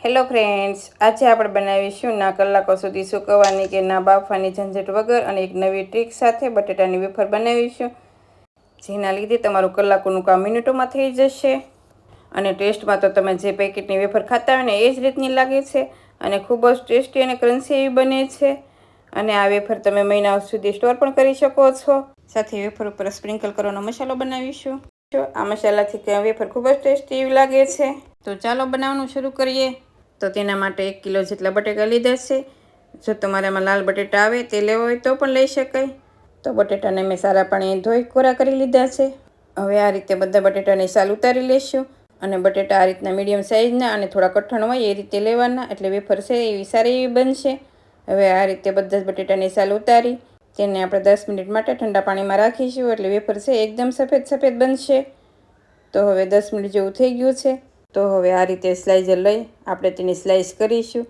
Hello friends, આજે આપણે બનાવીશું ના કલાકો સુધી સૂકવવાની કે ના બાફવાની ઝંઝટ વગર અને એક નવી ટ્રીક સાથે બટેટાની વેફર બનાવીશું, જેના લીધે તમારું કલાકોનું કામ મિનિટોમાં થઈ જશે અને ટેસ્ટમાં તો તમે જે પેકેટની વેફર ખાતા હોય ને એ જ રીતની લાગે છે અને ખૂબ જ ટેસ્ટી અને ક્રન્ચી એવી બને છે. અને આ વેફર તમે મહિના સુધી સ્ટોર પણ કરી શકો છો. સાથે વેફર ઉપર સ્પ્રિંકલ કરવાનો મસાલો બનાવીશું. આ મસાલાથી વેફર ખૂબ જ ટેસ્ટી એવી લાગે છે. તો ચાલો બનાવવાનું શરૂ કરીએ. તો તેના માટે 1 કિલો જેટલા બટેકા લીધા છે. જો તમારામાં લાલ બટેટા આવે તે લેવા હોય તો પણ લઈ શકાય. તો બટેટાને મેં સારા પાણીએ ધોઈ કોરા કરી લીધા છે. હવે આ રીતે બધા બટેટાની સાલ ઉતારી લઈશું અને બટેટા આ રીતના મીડિયમ સાઇઝના અને થોડા કઠણ હોય એ રીતે લેવાના, એટલે વેફર છે એવી સારી એવી બનશે. હવે આ રીતે બધા જ બટેટાની સાલ ઉતારી તેને આપણે 10 મિનિટ માટે ઠંડા પાણીમાં રાખીશું, એટલે વેફર છે એકદમ સફેદ સફેદ બનશે. તો હવે 10 મિનિટ જેવું થઈ ગયું છે. તો હવે આ રીતે સ્લાઇસર લઈ આપણે તેની સ્લાઇસ કરીશું.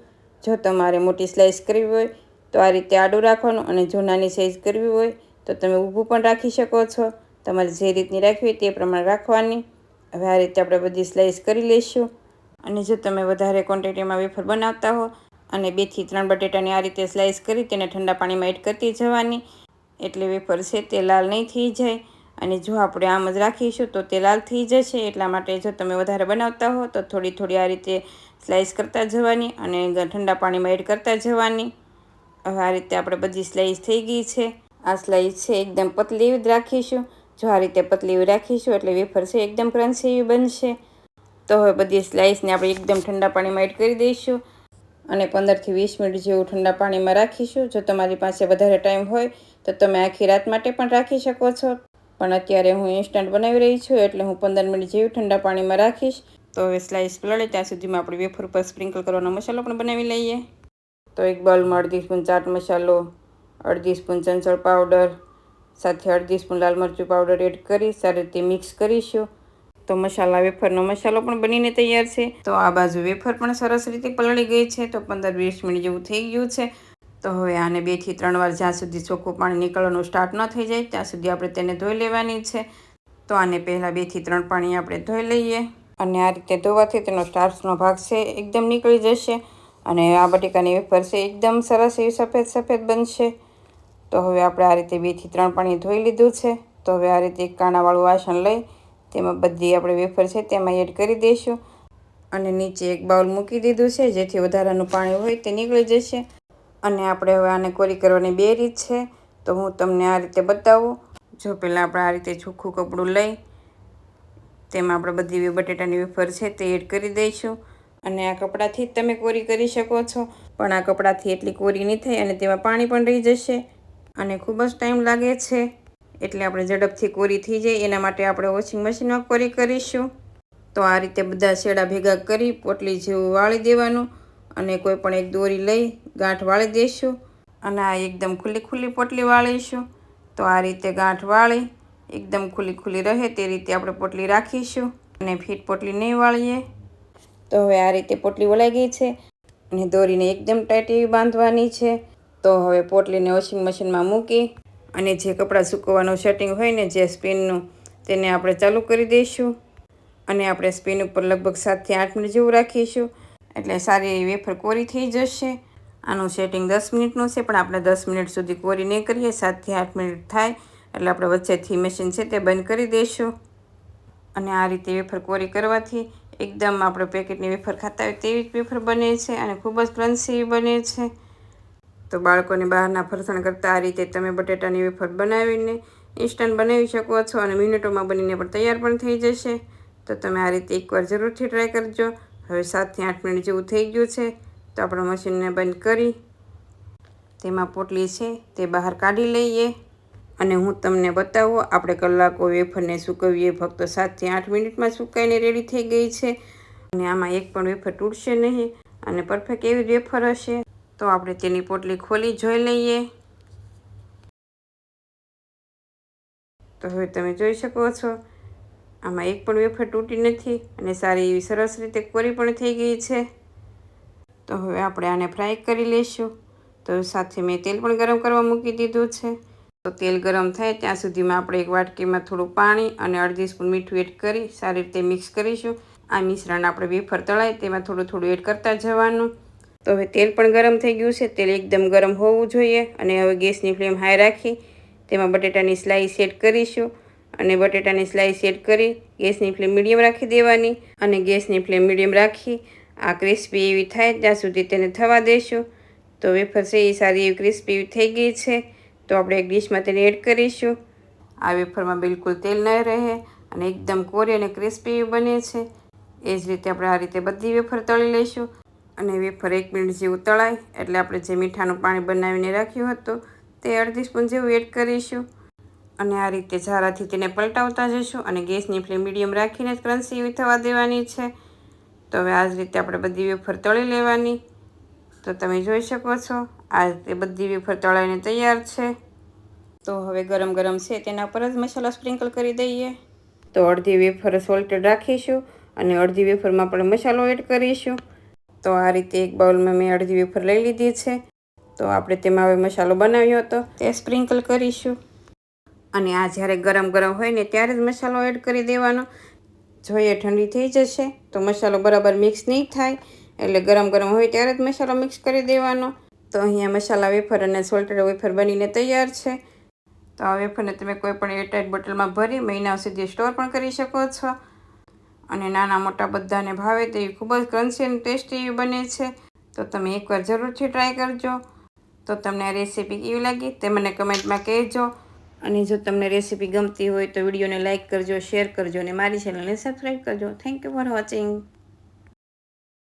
જો તમારે મોટી સ્લાઇસ કરવી હોય તો આ રીતે આડું રાખવાનું, અને જો નાની સાઇઝ કરવી હોય તો તમે ઊભું પણ રાખી શકો છો. તમારે જે રીતની રાખવી હોય તે પ્રમાણે રાખવાની. હવે આ રીતે આપણે બધી સ્લાઇસ કરી લઈશું. અને જો તમે વધારે ક્વોન્ટિટીમાં વેફર બનાવતા હો અને 2 થી 3 બટેટાની આ રીતે સ્લાઇસ કરી તેને ઠંડા પાણીમાં એડ કરતી જવાની, એટલે વેફર છે તે લાલ નહીં થઈ જાય. અને જો આપણે આમ જ રાખીશું તો તે લાલ થઈ જશે. એટલા માટે જો તમે વધારે બનાવતા હો તો થોડી થોડી આ રીતે સ્લાઇસ કરતા જવાની અને ઠંડા પાણીમાં એડ કરતા જવાની. હવે આ રીતે આપણે બધી સ્લાઇસ થઈ ગઈ છે. આ સ્લાઇસ છે એકદમ પતલી એવી જ રાખીશું. જો આ રીતે પતલી એવી રાખીશું એટલે વેફર છે એકદમ ક્રન્ચી એવી બનશે. તો હવે બધી સ્લાઇસને આપણે એકદમ ઠંડા પાણીમાં એડ કરી દઈશું અને 15 થી 20 મિનિટ જેવું ઠંડા પાણીમાં રાખીશું. જો તમારી પાસે વધારે ટાઈમ હોય તો તમે આખી રાત માટે પણ રાખી શકો છો, પણ અત્યારે હું ઇન્સ્ટન્ટ બનાવી રહી છું એટલે હું 15 મિનિટ જેવું ઠંડા પાણીમાં રાખીશ. તો હવે સ્લાઇસ પલળે ત્યાં સુધીમાં આપણે વેફર ઉપર સ્પ્રિંકલ કરવાનો મસાલો પણ બનાવી લઈએ. તો એક બાઉલમાં 1/2 સ્પૂન ચાટ મસાલો, 1/2 સ્પૂન ચંચળ પાવડર, સાથે 1/2 સ્પૂન લાલ મરચું પાવડર એડ કરી સારી રીતે મિક્સ કરીશું. તો મસાલા વેફરનો મસાલો પણ બનીને તૈયાર છે. તો આ બાજુ વેફર પણ સરસ રીતે પલળી ગઈ છે. તો 15-20 મિનિટ જેવું થઈ ગયું છે. તો હવે આને 2 થી 3 વાર જ્યાં સુધી ચોખ્ખું પાણી નીકળવાનું સ્ટાર્ટ ન થઈ જાય ત્યાં સુધી આપણે તેને ધોઈ લેવાની છે. તો આને પહેલાં 2 થી 3 પાણી આપણે ધોઈ લઈએ અને આ રીતે ધોવાથી તેનો સ્ટાર્ચનો ભાગ છે એકદમ નીકળી જશે અને આ બટેકાની વેફર છે એકદમ સરસ એવી સફેદ સફેદ બનશે. તો હવે આપણે આ રીતે 2 થી 3 પાણી ધોઈ લીધું છે. તો હવે આ રીતે એક કાણાવાળું વાસણ લઈ તેમાં બધી આપણે વેફર છે તેમાં એડ કરી દઈશું અને નીચે એક બાઉલ મૂકી દીધું છે, જેથી વધારાનું પાણી હોય તે નીકળી જશે. અને આપણે હવે આને કોરી કરવાની 2 રીત છે. તો હું તમને આ રીતે બતાવું. જો પહેલાં આપણે આ રીતે ચોખ્ખું કપડું લઈ તેમાં આપણે બધી બટેટાની વેફર છે તે એડ કરી દઈશું અને આ કપડાથી જ તમે કોરી કરી શકો છો, પણ આ કપડાથી એટલી કોરી નહીં થાય અને તેમાં પાણી પણ રહી જશે અને ખૂબ જ ટાઈમ લાગે છે. એટલે આપણે ઝડપથી કોરી થઈ જાય એના માટે આપણે વોશિંગ મશીનમાં કોરી કરીશું. તો આ રીતે બધા શેડા ભેગા કરી પોટલી જેવું વાળી દેવાનું અને કોઈ પણ એક દોરી લઈ ગાંઠ વાળી દઈશું અને આ એકદમ ખુલ્લી ખુલ્લી પોટલી વાળીશું. તો આ રીતે ગાંઠ વાળી એકદમ ખુલ્લી ખુલ્લી રહે તે રીતે આપણે પોટલી રાખીશું અને ફીટ પોટલી નહીં વાળીએ. તો હવે આ રીતે પોટલી વળાઈ ગઈ છે અને દોરીને એકદમ ટાઈટ એવી બાંધવાની છે. તો હવે પોટલીને વોશિંગ મશીનમાં મૂકી અને જે કપડાં સૂકવવાનું સેટિંગ હોય ને જે સ્પિનનું, તેને આપણે ચાલુ કરી દઈશું અને આપણે સ્પિન ઉપર લગભગ 7 થી 8 મિનિટ જેવું રાખીશું, એટલે સારી એવી વેફર કોરી થઈ જશે. આનું સેટિંગ 10 મિનિટનું છે, પણ આપણે 10 મિનિટ સુધી કોરી નહીં કરીએ. 7 થી 8 મિનિટ થાય એટલે આપણે વચ્ચેથી મશીન છે તે બંધ કરી દઈશું અને આ રીતે વેફર કોરી કરવાથી એકદમ આપણે પેકેટની વેફર ખાતા હોય તેવી જ વેફર બને છે અને ખૂબ જ ક્રન્ચી બને છે. તો બાળકોને બહારના ફરસાણ કરતાં આ રીતે તમે બટેટાની વેફર બનાવીને ઇન્સ્ટન્ટ બનાવી શકો છો અને મિનિટોમાં બનીને પણ તૈયાર પણ થઈ જશે. તો તમે આ રીતે એકવાર જરૂરથી ટ્રાય કરજો. હવે 7 થી 8 મિનિટ જેવું થઈ ગયું છે. તો આપણે મશીનને બંધ કરી તેમાં પોટલી છે તે બહાર કાઢી લઈએ અને હું તમને બતાવું આપણે કલાકો વેફરને સૂકવીએ ફક્ત 7 થી 8 મિનિટમાં સુકાઈને રેડી થઈ ગઈ છે અને આમાં એક પણ વેફર તૂટશે નહીં અને પરફેક્ટ એવી વેફર હશે. તો આપણે તેની પોટલી ખોલી જોઈ લઈએ. તો હવે તમે જોઈ શકો છો આમાં એક પણ વેફર તૂટી નથી અને સારી એવી સરસ રીતે કોરી પણ થઈ ગઈ છે. તો હવે આપણે આને ફ્રાય કરી લઈશું. તો સાથે મેં તેલ પણ ગરમ કરવા મૂકી દીધું છે. તો તેલ ગરમ થાય ત્યાં સુધીમાં આપણે એક વાટકીમાં થોડું પાણી અને 1/2 સ્પૂન મીઠું એડ કરી સારી રીતે મિક્સ કરીશું. આ મિશ્રણ આપણે વેફર તળાય તેમાં થોડું થોડું એડ કરતા જવાનું. તો હવે તેલ પણ ગરમ થઈ ગયું છે. તેલ એકદમ ગરમ હોવું જોઈએ. અને હવે ગેસની ફ્લેમ હાઈ રાખી તેમાં બટેટાની સ્લાઈસ એડ કરીશું. અને બટેટાની સ્લાઈસ એડ કરી ગેસની ફ્લેમ મીડિયમ રાખી દેવાની. અને ગેસની ફ્લેમ મીડિયમ રાખી આ ક્રિસ્પી એવી થાય ત્યાં સુધી તેને થવા દઈશું. તો વેફર છે એ સારી એવી ક્રિસ્પી એવી થઈ ગઈ છે. તો આપણે એક ડીશમાં તેને એડ કરીશું. આ વેફરમાં બિલકુલ તેલ ન રહે અને એકદમ કોરી અને ક્રિસ્પી એવી બને છે. એ જ રીતે આપણે આ રીતે બધી વેફર તળી લઈશું. અને વેફર 1 મિનિટ જેવું તળાય એટલે આપણે જે મીઠાનું પાણી બનાવીને રાખ્યું હતું તે અડધી સ્પૂન જેવું એડ કરીશું. અને આ રીતે ઝારાથી તેને પલટાવતા જઈશું. અને ગેસની ફ્લેમ મીડિયમ રાખીને જ ક્રન્ચી એવી થવા દેવાની છે. તો હવે આ જ રીતે આપણે બધી વેફર તળી લેવાની. તો તમે જોઈ શકો છો આ રીતે બધી વેફર તળાઈને તૈયાર છે. તો હવે ગરમ ગરમ છે તેના પર જ મસાલા સ્પ્રિંકલ કરી દઈએ. તો અડધી વેફર સોલ્ટેડ રાખીશું અને અડધી વેફરમાં આપણે મસાલો એડ કરીશું. તો આ રીતે એક બાઉલમાં મેં અડધી વેફર લઈ લીધી છે. તો આપણે તેમાં હવે મસાલો બનાવ્યો હતો તે સ્પ્રિંકલ કરીશું. અને આ જ્યારે ગરમ ગરમ હોય ને ત્યારે જ મસાલો એડ કરી દેવાનો. જો એ ઠંડી થઈ જશે તો મસાલો બરાબર મિક્સ નહીં થાય. એટલે ગરમ ગરમ હોય ત્યારે જ મસાલો મિક્સ કરી દેવાનો. તો અહીંયા મસાલા વેફર અને સોલ્ટેડ વેફર બનીને તૈયાર છે. તો આ વેફરને તમે કોઈ પણ એરટાઇટ બોટલમાં ભરી મહિના સુધી સ્ટોર પણ કરી શકો છો. અને નાના મોટા બધાને ભાવે તેવી ખૂબ જ ક્રન્ચી અને ટેસ્ટી એવી બને છે. તો તમે એકવાર જરૂરથી ટ્રાય કરજો. તો તમને આ રેસીપી કેવી લાગી તે મને કમેન્ટમાં કહેજો. અને જો તમને રેસીપી ગમતી હોય તો વિડીયોને લાઇક કરજો, શેર કરજો અને મારી ચેનલને સબસ્ક્રાઈબ કરજો. Thank you for watching.